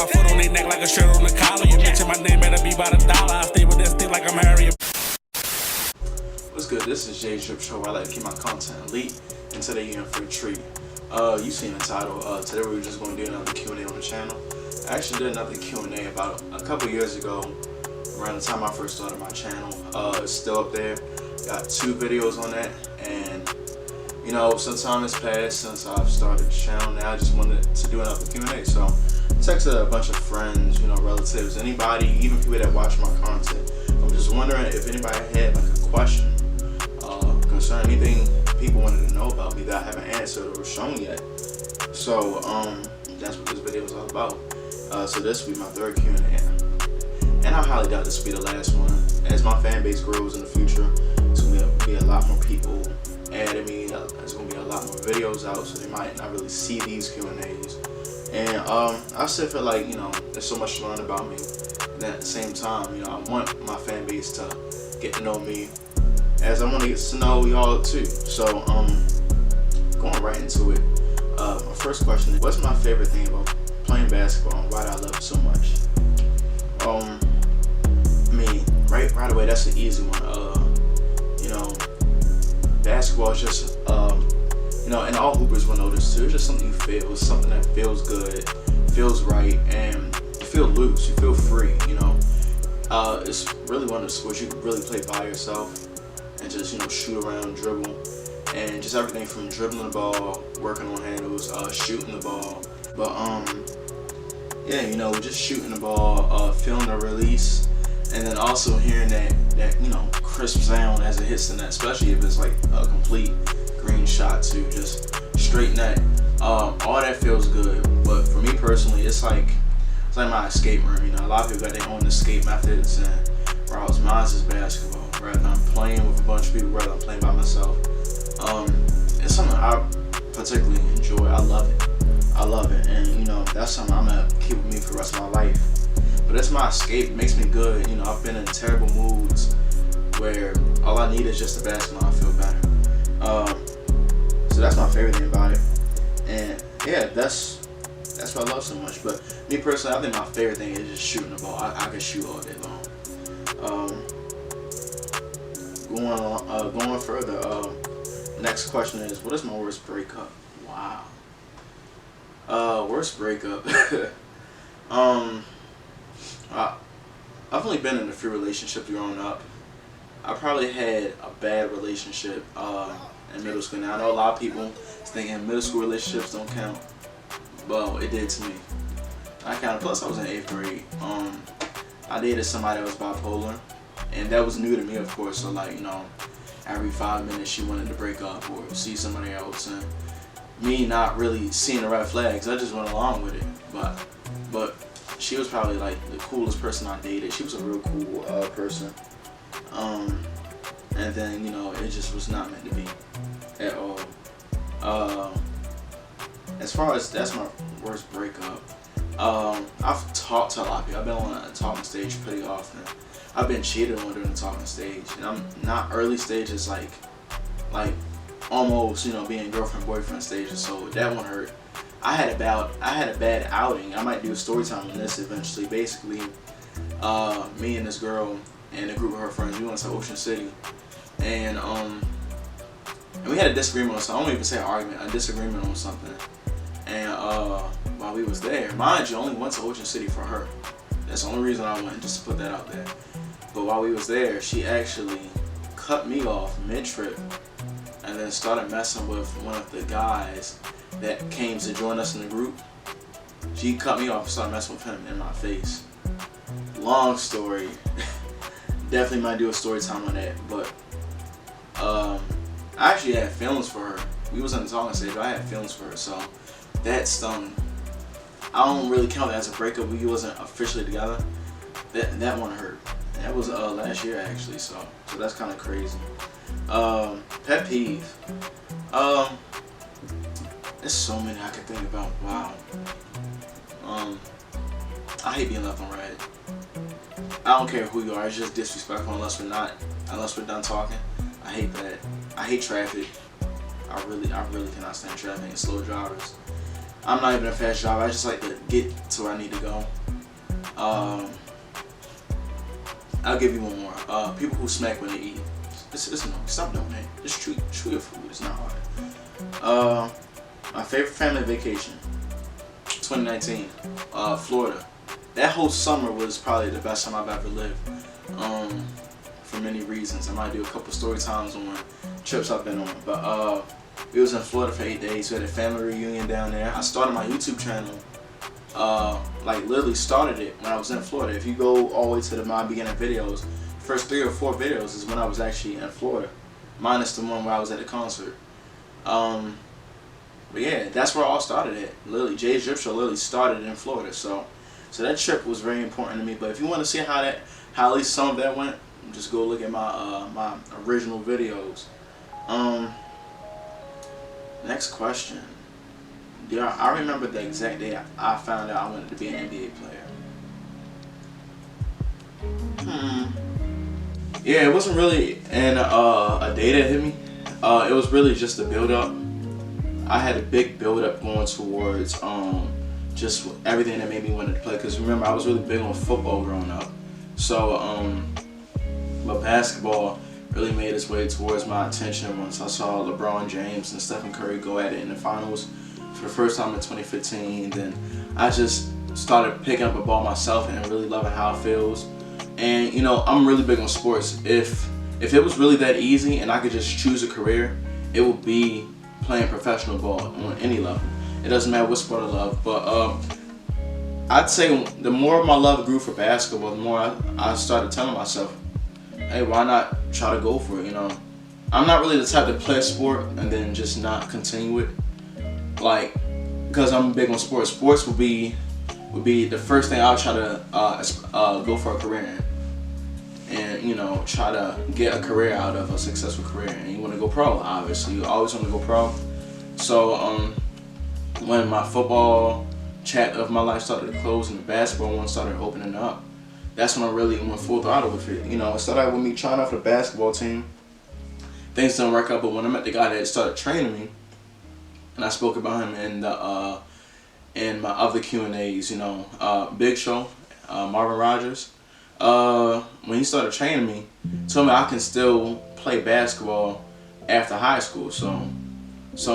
my foot on their neck like a shirt on the collar. You mention my name, better be by the dollar. I stay with that stick like I'm Harry. What's good? This is Jay's Drip Show. I like to keep my content elite, and today you're in for a treat. You seen the title. Today we were just going to do another Q&A on the channel. I actually did another Q&A about a couple years ago, around the time I first started my channel. It's still up there. Got 2 videos on that, and you know, some time has passed since I've started the channel. Now I just wanted to do another Q&A. So I texted a bunch of friends, you know, relatives, anybody, even people that watch my content. I'm just wondering if anybody had like a question concerning anything people wanted to know about me that I haven't answered or shown yet. So that's what this video is all about. So this will be my 3rd Q&A, and I highly doubt this will be the last one. As my fan base grows in the future, it's going to be a lot more people adding me. There's going to be a lot more videos out, so they might not really see these Q&As. And I still feel like, you know, there's so much to learn about me. And at the same time, you know, I want my fan base to get to know me, as I want to get to know y'all too. So going right into it. My first question is, what's my favorite thing about playing basketball and why do I love it so much? I mean, right away, that's an easy one. You know, basketball is just, you know, and all hoopers will know this too. It's just something you feel. It's something that feels good, feels right, and you feel loose. You feel free. You know, it's really one of the sports you can really play by yourself and just, you know, shoot around, dribble, and just everything from dribbling the ball, working on handles, shooting the ball. But yeah, you know, just shooting the ball, feeling the release, and then also hearing that you know, crisp sound as it hits the net, especially if it's like a complete green shot too, just straight net. All that feels good. But for me personally, it's like my escape room. You know, a lot of people got their own escape methods and routes. Mine's is basketball. Rather I'm playing with a bunch of people, rather I'm playing by myself. It's something I particularly enjoy. I love it, and you know, that's something I'm gonna keep with me for the rest of my life. But it's my escape. It makes me good. You know, I've been in terrible moods where all I need is just the basketball. I feel better. So that's my favorite thing about it. And yeah, that's what I love so much. But me personally, I think my favorite thing is just shooting the ball. I can shoot all day long. Going further. Next question is, what is my worst breakup? Wow. Worst breakup. I've only been in a few relationships growing up. I probably had a bad relationship in middle school. Now I know a lot of people thinking middle school relationships don't count. Well, it did to me. I counted. Plus, I was in 8th grade. I dated somebody that was bipolar, and that was new to me, of course. So like, you know, every 5 minutes she wanted to break up or see somebody else, and me not really seeing the red flags, I just went along with it. But she was probably like the coolest person I dated. She was a real cool person. And then, you know, it just was not meant to be at all. As far as that's my worst breakup, I've talked to a lot of people. I've been on a talking stage pretty often. I've been cheated on during the talking stage, and I'm not early stages, like almost, you know, being girlfriend boyfriend stages. So that one hurt. I had a bad outing. I might do a story time on this eventually. Basically, me and this girl and a group of her friends, we went to Ocean City, and we had a disagreement on something. I don't even say an argument, a disagreement on something. And while we was there, mind you, I only went to Ocean City for her. That's the only reason I went, just to put that out there. But while we was there, she actually cut me off mid-trip and then started messing with one of the guys that came to join us in the group. She cut me off and started messing with him in my face. Long story. Definitely might do a story time on that. But I actually had feelings for her. We was on the talking stage, but I had feelings for her, so that stung. I don't really count that as a breakup. We wasn't officially together. That one hurt. And that was last year actually, so that's kind of crazy. Pet peeve. There's so many I can think about. Wow. I hate being left on red. I don't care who you are. It's just disrespectful unless we're done talking. I hate that. I hate traffic. I really cannot stand traffic and slow drivers. I'm not even a fast driver. I just like to get to where I need to go. I'll give you one more. People who smack when they eat. Stop doing that. Just chew your food. It's not hard. My favorite family vacation, 2019, Florida. That whole summer was probably the best time I've ever lived. For many reasons. I might do a couple story times on trips I've been on. But we was in Florida for 8 days. We had a family reunion down there. I started my YouTube channel. Like literally started it when I was in Florida. If you go all the way to my beginning videos, first 3 or 4 videos is when I was actually in Florida, minus the one where I was at the concert. But yeah, that's where it all started at. Literally, Jay's Drip Show literally started in Florida. So that trip was very important to me. But if you want to see how at least some of that went, just go look at my my original videos. Next question. Yeah, I remember the exact day I found out I wanted to be an NBA player. Yeah, it wasn't really a day that hit me. It was really just a build up. I had a big build up going towards just everything that made me want to play. Because remember, I was really big on football growing up. So, but basketball really made its way towards my attention once I saw LeBron James and Stephen Curry go at it in the finals for the first time in 2015. Then I just started picking up a ball myself and really loving how it feels. And you know, I'm really big on sports. If it was really that easy and I could just choose a career, it would be playing professional ball on any level. It doesn't matter what sport I love. But I'd say the more my love grew for basketball, the more I started telling myself, hey, why not try to go for it? You know, I'm not really the type to play a sport and then just not continue it. Like, because I'm big on sports. Sports would be the first thing I'll try to go for a career in. And you know, try to get a career out of a successful career. And you want to go pro, obviously. You always want to go pro. So when my football chat of my life started to close and the basketball one started opening up, that's when I really went full throttle with it. You know, it started with me trying out for the basketball team. Things didn't work out, but when I met the guy that started training me, and I spoke about him in my other Q&As, you know, Big Show, Marvin Rogers. When he started training me, told me I can still play basketball after high school. So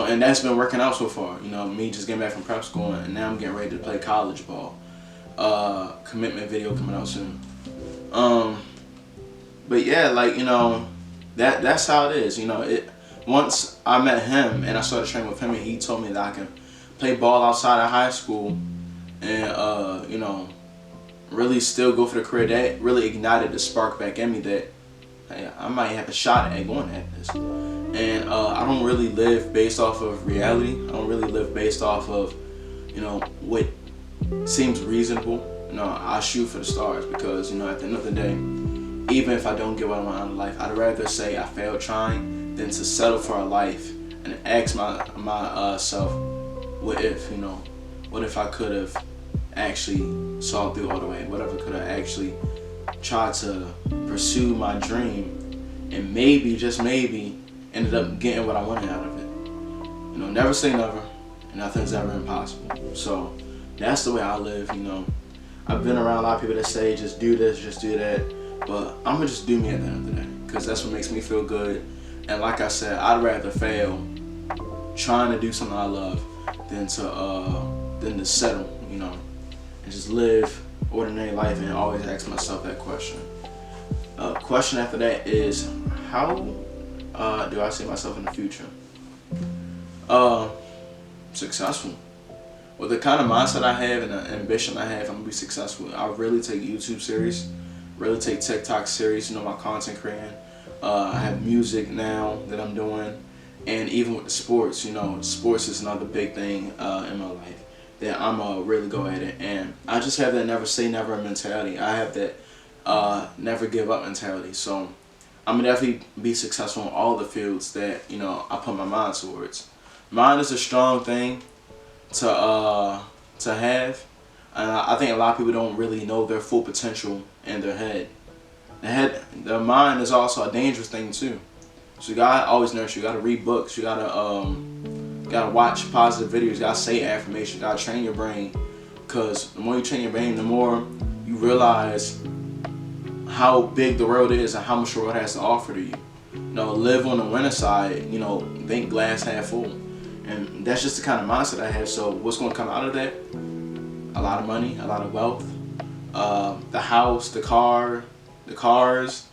and that's been working out so far. You know, me just getting back from prep school and now I'm getting ready to play college ball. Commitment video coming out soon. But yeah, like, you know, that's how it is. You know, once I met him and I started training with him and he told me that I can play ball outside of high school and you know, really still go for the career, that really ignited the spark back in me that, hey, I might have a shot at going at this. And I don't really live based off of reality. I don't really live based off of, you know, what seems reasonable. You know, I shoot for the stars because, you know, at the end of the day, even if I don't get what I want out of life, I'd rather say I failed trying than to settle for a life and ask myself, what if, you know, what if I could have actually saw through all the way? What if I could have actually tried to pursue my dream and maybe, just maybe, ended up getting what I wanted out of it? You know, never say never, and nothing's ever impossible. So that's the way I live. You know, I've been around a lot of people that say just do this, just do that, but I'm gonna just do me at the end of the day because that's what makes me feel good. And like I said, I'd rather fail trying to do something I love than to settle, you know, and just live ordinary life and always ask myself that question. Question after that is, how do I see myself in the future? Successful. With the kind of mindset I have and the ambition I have, I'm gonna be successful. I really take YouTube serious, really take TikTok serious, you know, my content creating. I have music now that I'm doing, and even with the sports, you know, sports is another big thing in my life that I'm gonna really go at it. And I just have that never say never mentality. I have that never give up mentality. So I'm gonna definitely be successful in all the fields that, you know, I put my mind towards. Mind is a strong thing to have, and I think a lot of people don't really know their full potential in their head. The mind is also a dangerous thing too. So you gotta always nurture. You gotta read books. You gotta gotta watch positive videos, gotta say affirmations, gotta train your brain. Because the more you train your brain, the more you realize how big the world is and how much the world has to offer to you. You know, live on the winner side, you know, think glass half full. And that's just the kind of mindset I have. So what's going to come out of that? A lot of money, a lot of wealth, the house, the car, the cars,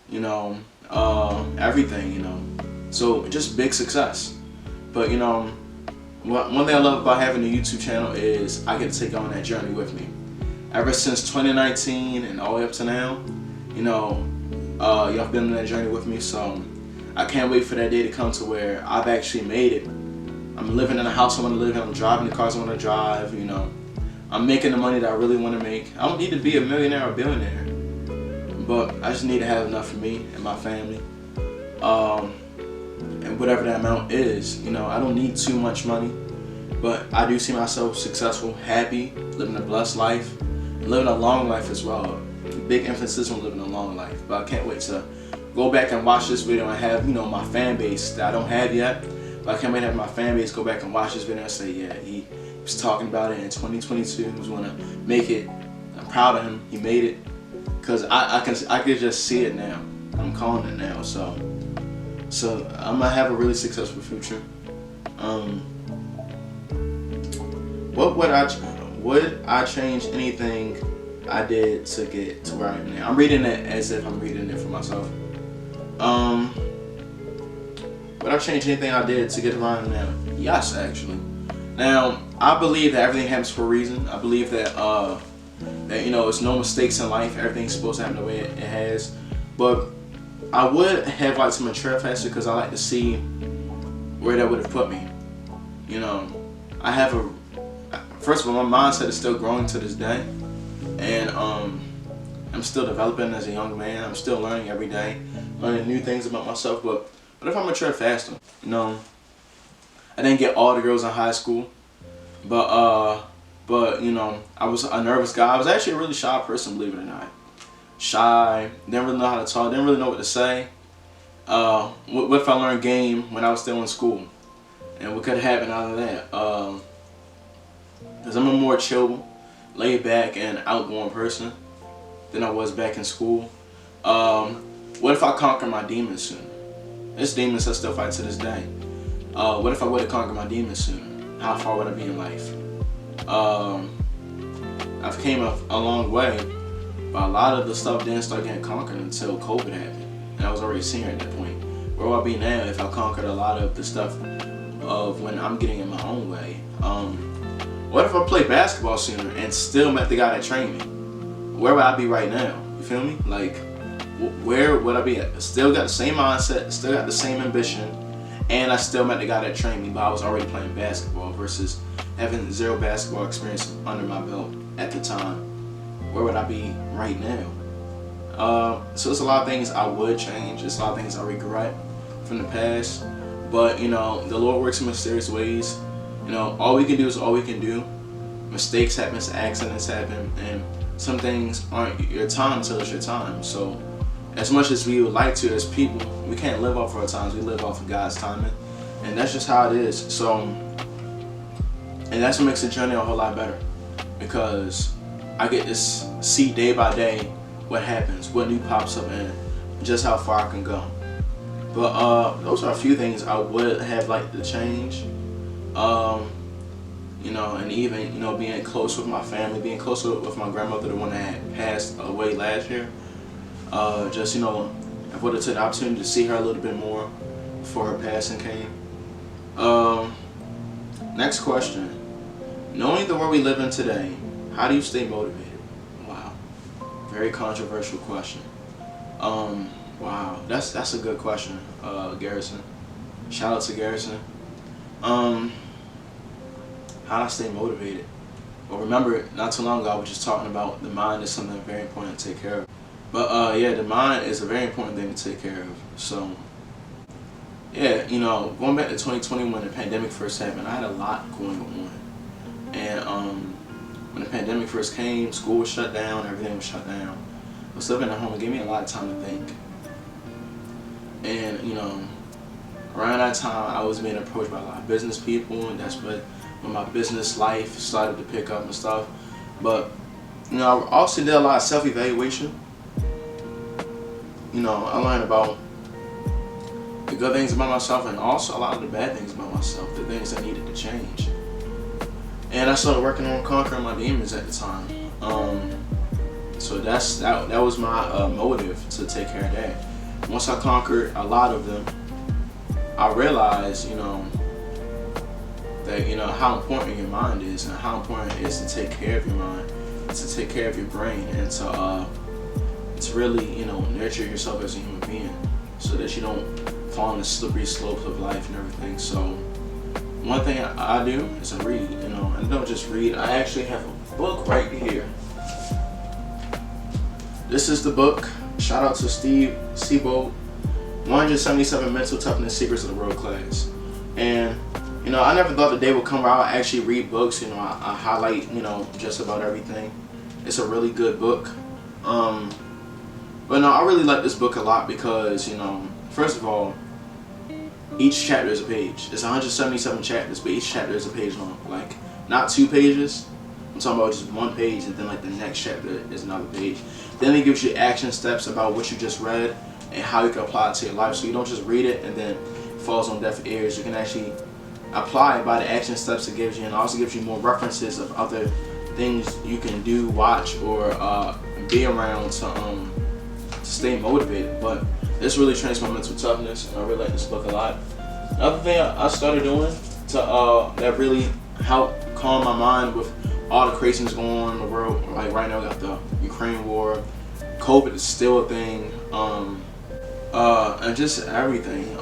you know, everything, you know. So just big success. But, you know, one thing I love about having a YouTube channel is I get to take you on that journey with me. Ever since 2019 and all the way up to now, you know, y'all have been on that journey with me. So I can't wait for that day to come to where I've actually made it. I'm living in a house I want to live in. I'm driving the cars I want to drive. You know, I'm making the money that I really want to make. I don't need to be a millionaire or a billionaire, but I just need to have enough for me and my family. And whatever that amount is, you know, I don't need too much money, but I do see myself successful, happy, living a blessed life, and living a long life as well. Big emphasis on living a long life. But I can't wait to go back and watch this video and have, you know, my fan base that I don't have yet. But I can't wait to have my fan base go back and watch this video and say, yeah, he was talking about it in 2022. He was going to make it. I'm proud of him. He made it. Because I can just see it now. I'm calling it now. So I'm gonna have a really successful future. Would I change anything I did to get to where I am now? I'm reading it as if I'm reading it for myself. Would I change anything I did to get to where I am now? Yes, actually. Now, I believe that everything happens for a reason. I believe that that, you know, it's no mistakes in life. Everything's supposed to happen the way it has. But I would have liked to mature faster because I like to see where that would have put me. You know, first of all, my mindset is still growing to this day, and I'm still developing as a young man. I'm still learning every day, learning new things about myself. But what if I mature faster? You know, I didn't get all the girls in high school, but you know, I was a nervous guy. I was actually a really shy person, believe it or not. Shy, didn't really know how to talk, didn't really know what to say. What if I learned game when I was still in school? And what could have happened out of that? Because I'm a more chill, laid back, and outgoing person than I was back in school. What if I conquer my demons sooner? It's demons I still fight to this day. What if I would have conquered my demons sooner? How far would I be in life? I've came a long way, but a lot of the stuff didn't start getting conquered until COVID happened. And I was already senior at that point. Where would I be now if I conquered a lot of the stuff of when I'm getting in my own way? What if I played basketball sooner and still met the guy that trained me? Where would I be right now? You feel me? Like, where would I be at? Still got the same mindset, still got the same ambition, and I still met the guy that trained me, but I was already playing basketball versus having zero basketball experience under my belt at the time. Where would I be right now? So there's a lot of things I would change. There's a lot of things I regret from the past. But, you know, the Lord works in mysterious ways. You know, all we can do is all we can do. Mistakes happen, accidents happen, and some things aren't your time until it's your time. So as much as we would like to as people, we can't live off our times. We live off of God's timing. And that's just how it is. So, and that's what makes the journey a whole lot better. Because I get to see day by day what happens, what new pops up, and just how far I can go. But those are a few things I would have liked to change. You know, and even, you know, being close with my family, being closer with my grandmother, the one that had passed away last year. Just, you know, I would have took the opportunity to see her a little bit more before her passing came. Next question. Knowing the world we live in today, how do you stay motivated? Wow. Very controversial question. Wow, that's a good question, Garrison. Shout out to Garrison. How do I stay motivated? Well, remember, not too long ago I was just talking about the mind is something very important to take care of. But yeah, the mind is a very important thing to take care of. So yeah, you know, going back to 2020 when the pandemic first happened, I had a lot going on. And when the pandemic first came, school was shut down, everything was shut down. I was living at home. It gave me a lot of time to think. And, you know, around that time I was being approached by a lot of business people, and that's when my business life started to pick up and stuff. But I also did a lot of self-evaluation. I learned about the good things about myself and also a lot of the bad things about myself, the things that needed to change. And I started working on conquering my demons at the time. So that was my motive to take care of that. Once I conquered a lot of them, I realized, that how important your mind is and how important it is to take care of your mind, to take care of your brain, and to really nurture yourself as a human being, so that you don't fall on the slippery slopes of life and everything. So one thing I do is I read, and don't just read. I actually have a book right here. This is the book, shout out to Steve Seabold, 177 Mental Toughness Secrets of the World Class. And I never thought the day would come where I'll actually read books. I highlight just about everything. It's a really good book. But no, I really like this book a lot because first of all, each chapter is a page. It's 177 chapters, but each chapter is a page long. Like, not 2 pages. I'm talking about just 1 page, and then like the next chapter is another page. Then it gives you action steps about what you just read and how you can apply it to your life. So you don't just read it and then it falls on deaf ears. You can actually apply it by the action steps it gives you, and also gives you more references of other things you can do, watch, or be around to stay motivated. But this really trains my mental toughness, and I really like this book a lot. Another thing I started doing to that really helped calm my mind with all the craziness going on in the world. Like right now, we got the Ukraine war, COVID is still a thing, and just everything.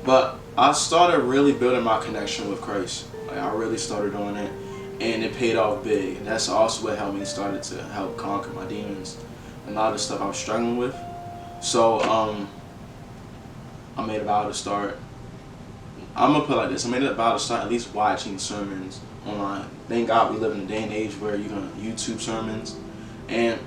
But I started really building my connection with Christ. Like, I really started doing it, and it paid off big. And that's also what helped me started to help conquer my demons and a lot of the stuff I was struggling with. So I made a vow to start. I'm gonna put it like this: I made a vow to start at least watching sermons online. Thank God we live in a day and age where you can YouTube sermons, and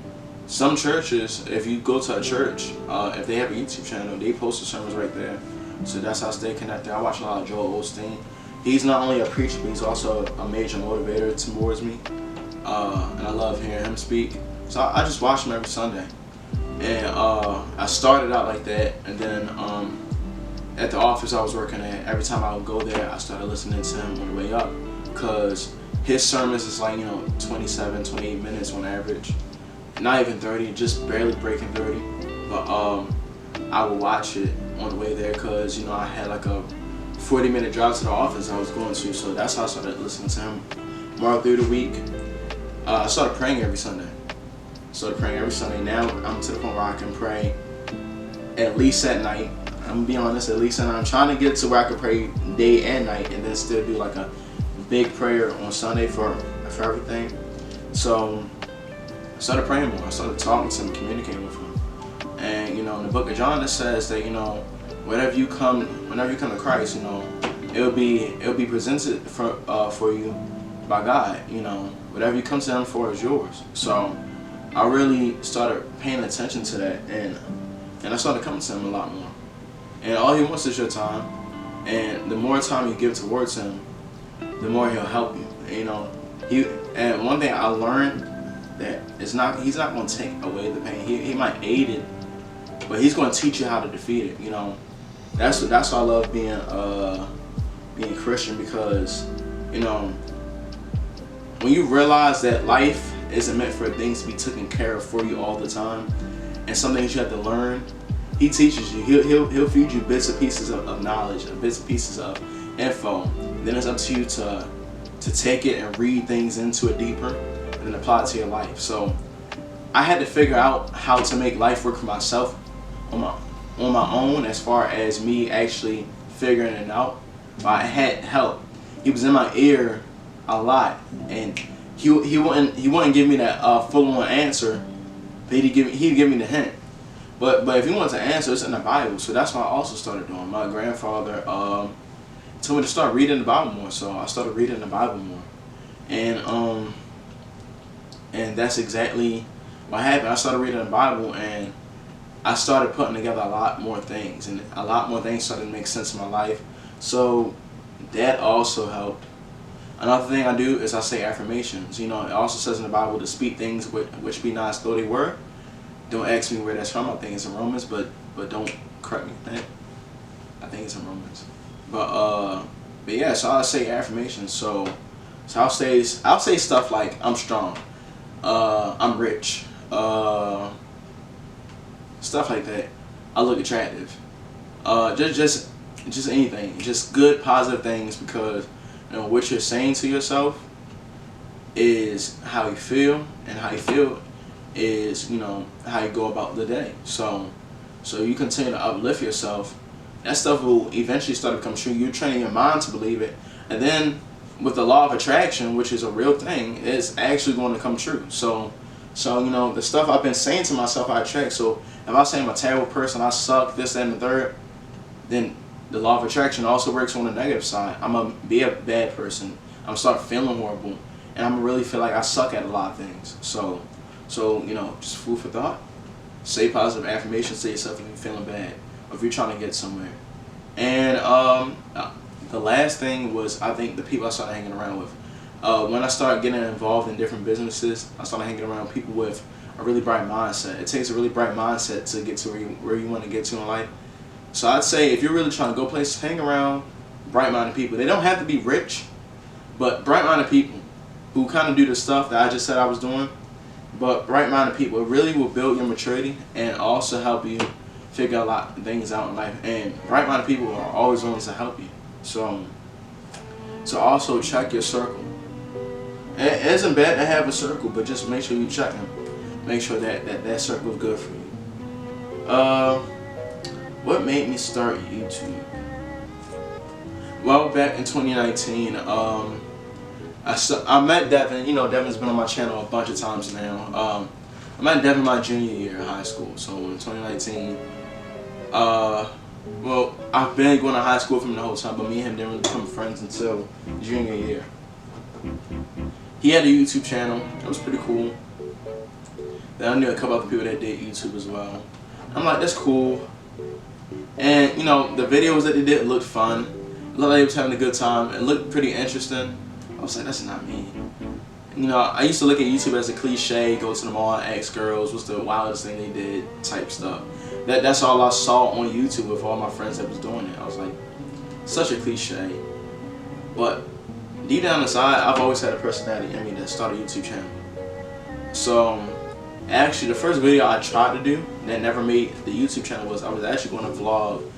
some churches, if you go to a church, if they have a YouTube channel, they post the sermons right there. So that's how I stay connected. I watch a lot of Joel Osteen. He's not only a preacher, but he's also a major motivator towards me, and I love hearing him speak. So I just watch him every Sunday, and I started out like that, and then at the office I was working at, every time I would go there, I started listening to him on the way up, because his sermons is like 27, 28 minutes on average, not even 30, just barely breaking 30. But I would watch it on the way there, because I had like a 40-minute drive to the office I was going to, so that's how I started listening to him more through the week. I started praying every Sunday. Now I'm to the point where I can pray at least at night. I'm gonna be honest, at least at night. I'm trying to get to where I can pray day and night, and then still do like a big prayer on Sunday for everything. So I started praying more. I started talking to him, communicating with him. And in the book of John, it says that whenever you come to Christ, it'll be presented for you by God. Whatever you come to Him for is yours. So I really started paying attention to that, and I started coming to Him a lot more. And all He wants is your time, and the more time you give towards Him, the more He'll help you. And one thing I learned that He's not going to take away the pain. He might aid it, but He's going to teach you how to defeat it. That's why I love being Christian, because when you realize that life isn't meant for things to be taken care of for you all the time, and some things you have to learn, He teaches you. He'll feed you bits and pieces of knowledge and bits and pieces of info. Then it's up to you to take it and read things into it deeper and then apply it to your life. So I had to figure out how to make life work for myself on my own, as far as me actually figuring it out. But I had help. He was in my ear a lot, and he wouldn't give me that full-on answer, but he'd give me the hint. But if you want to answer, it's in the Bible. So that's what I also started doing. My grandfather told me to start reading the Bible more, so I started reading the Bible more, and that's exactly what happened. I started reading the Bible, and I started putting together a lot more things, and a lot more things started to make sense in my life. So that also helped. Another thing I do is I say affirmations. It also says in the Bible to speak things which be not as though they were. Don't ask me where that's from. I think it's in Romans, but don't correct me. I think it's in Romans. But yeah, so I say affirmations. So I'll say stuff like I'm strong, I'm rich, stuff like that. I look attractive. Just anything, just good positive things, because what you're saying to yourself is how you feel, and how you feel is how you go about the day. So you continue to uplift yourself. That stuff will eventually start to come true. You're training your mind to believe it, and then with the law of attraction, which is a real thing, it's actually going to come true. So the stuff I've been saying to myself, I attract. So if I say I'm a terrible person, I suck, this, that, and the third, then the law of attraction also works on the negative side. I'm gonna be a bad person. I'm gonna start feeling horrible, and I'm gonna really feel like I suck at a lot of things. So just food for thought. Say positive affirmations to yourself if you're feeling bad, or if you're trying to get somewhere. And the last thing was, I think, the people I started hanging around with. When I started getting involved in different businesses, I started hanging around people with a really bright mindset. It takes a really bright mindset to get to where you want to get to in life. So I'd say if you're really trying to go places, hang around bright-minded people. They don't have to be rich, but bright-minded people who kind of do the stuff that I just said I was doing. But bright-minded people, it really will build your maturity and also help you figure a lot of things out in life. And bright-minded people are always willing to help you. So also check your circle. It isn't bad to have a circle, but just make sure you check them. Make sure that circle is good for you. What made me start YouTube? Well, back in 2019, I met Devin. Devin's been on my channel a bunch of times now. I met Devin my junior year of high school. So in 2019, well, I've been going to high school from the whole time, but me and him didn't really become friends until junior year. He had a YouTube channel. It was pretty cool. Then I knew a couple other people that did YouTube as well. I'm like, that's cool. And the videos that they did looked fun. It looked like they was having a good time. It looked pretty interesting. I was like, that's not me. I used to look at YouTube as a cliche, go to the mall and ask girls what's the wildest thing they did type stuff. That's all I saw on YouTube with all my friends that was doing it. I was like, such a cliche. But deep down inside, I've always had a personality in me that started a YouTube channel. So actually, the first video I tried to do that never made the YouTube channel was I was actually going to vlog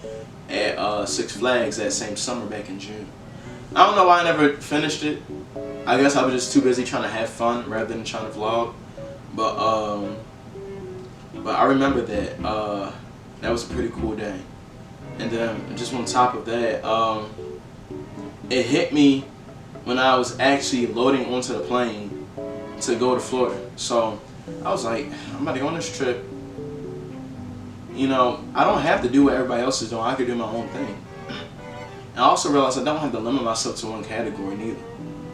at Six Flags that same summer back in June. I don't know why I never finished it. I guess I was just too busy trying to have fun rather than trying to vlog. But I remember that that was a pretty cool day. And then just on top of that, it hit me when I was actually loading onto the plane to go to Florida. So I was like, I'm about to go on this trip. I don't have to do what everybody else is doing. I could do my own thing. And I also realized I don't have to limit myself to one category neither.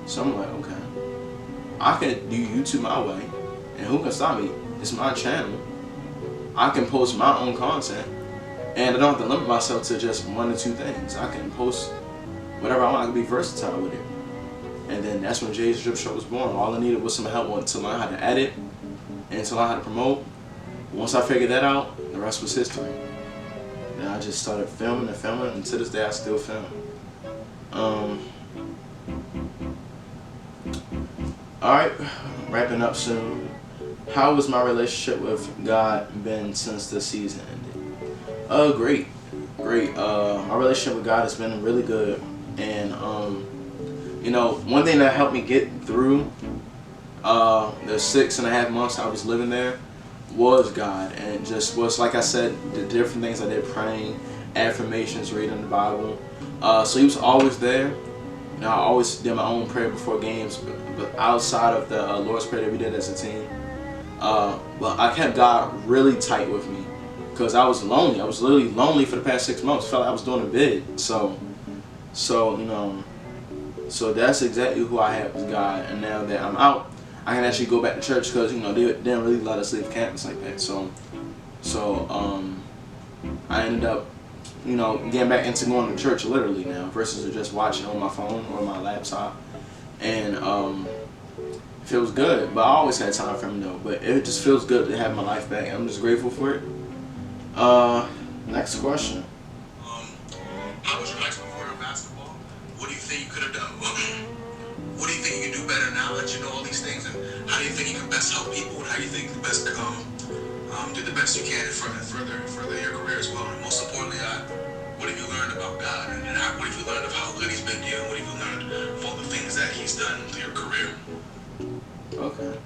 So I'm like, okay, I can do YouTube my way, and who can stop me? It's my channel. I can post my own content, and I don't have to limit myself to just one or two things. I can post whatever I want. I can be versatile with it. And then that's when Jay's Drip Show was born. All I needed was some help to learn how to edit and to learn how to promote. Once I figured that out, the rest was history. Then I just started filming, and to this day I still film. Alright, wrapping up soon. How has my relationship with God been since the season ended? Great. My relationship with God has been really good. And one thing that helped me get through the 6.5 months I was living there was God, and just was, like I said, the different things I did, praying, affirmations, reading the Bible. So He was always there. I always did my own prayer before games, but outside of the Lord's Prayer that we did as a team. But I kept God really tight with me because I was lonely. I was literally lonely for the past 6 months. Felt like I was doing a bid. So that's exactly who I had with God. And now that I'm out, I can actually go back to church because they didn't really let us leave campus like that. So So I ended up, getting back into going to church literally now versus just watching on my phone or my laptop. And it feels good, but I always had time for him though. But it just feels good to have my life back. I'm just grateful for it. Next question. How was your high school career in basketball? What do you think you could have done? What do you think you can do better now that you know all these things? And how do you think you can best help people? And how do you think you best do the best you can in further your career as well? And most importantly, what have you learned about God? And what have you learned of how good He's been to you? And what have you learned of all the things that He's done to your career? Okay.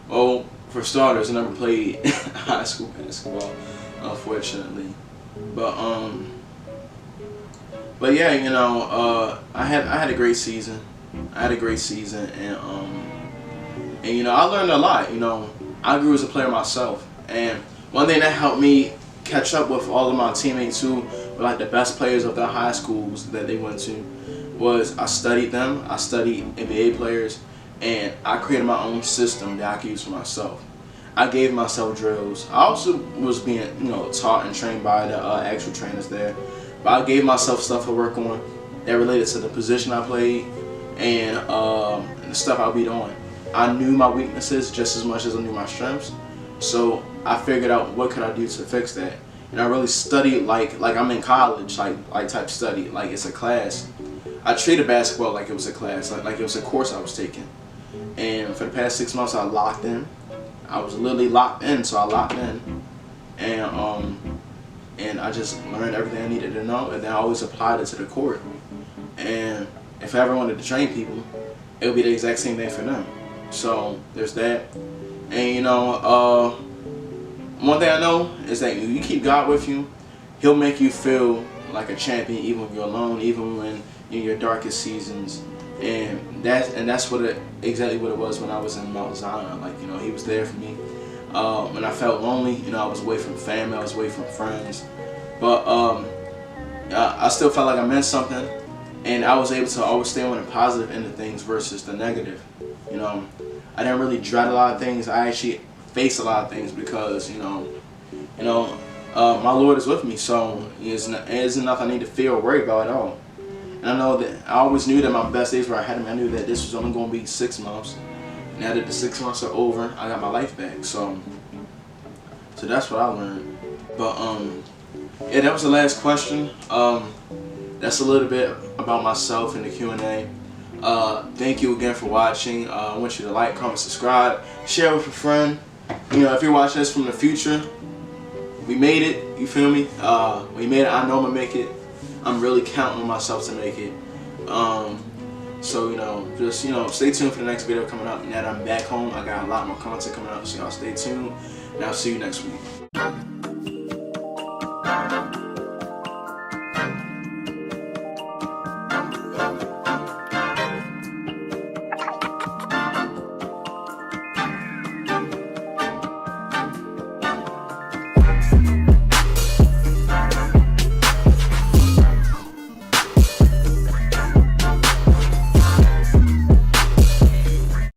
Well, for starters, I never played high school basketball, unfortunately. But yeah, I had a great season. And I learned a lot. I grew as a player myself, and one thing that helped me catch up with all of my teammates who were like the best players of their high schools that they went to was I studied them. I studied NBA players, and I created my own system that I could use for myself. I gave myself drills. I also was being, taught and trained by the actual trainers there. But I gave myself stuff to work on that related to the position I played and the stuff I'll be doing. I knew my weaknesses just as much as I knew my strengths. So I figured out what could I do to fix that. And I really studied like I'm in college, like type study, like it's a class. I treated basketball like it was a class, like it was a course I was taking. And for the past 6 months, I locked in. I was literally locked in, so I locked in, and I just learned everything I needed to know, and then I always applied it to the court. And if I ever wanted to train people, it would be the exact same thing for them. So there's that. And one thing I know is that if you keep God with you, He'll make you feel like a champion, even when you're alone, even when in your darkest seasons. And that's exactly what it was when I was in Mount Zion. He was there for me. When I felt lonely, I was away from family, I was away from friends. But I still felt like I meant something, and I was able to always stay on the positive end of things versus the negative. I didn't really dread a lot of things. I actually faced a lot of things because my Lord is with me, so it isn't nothing I need to fear or worry about at all. And I know that I always knew that my best days where I had him. I knew that this was only going to be 6 months. Now that the 6 months are over, I got my life back. So that's what I learned. But yeah, that was the last question. That's a little bit about myself in the Q&A. Thank you again for watching. I want you to like, comment, subscribe, share with a friend. If you're watching this from the future, we made it. You feel me? We made it. I know I'm gonna make it. I'm really counting on myself to make it. So just stay tuned for the next video coming up. Now that I'm back home, I got a lot more content coming up, so y'all stay tuned, and I'll see you next week.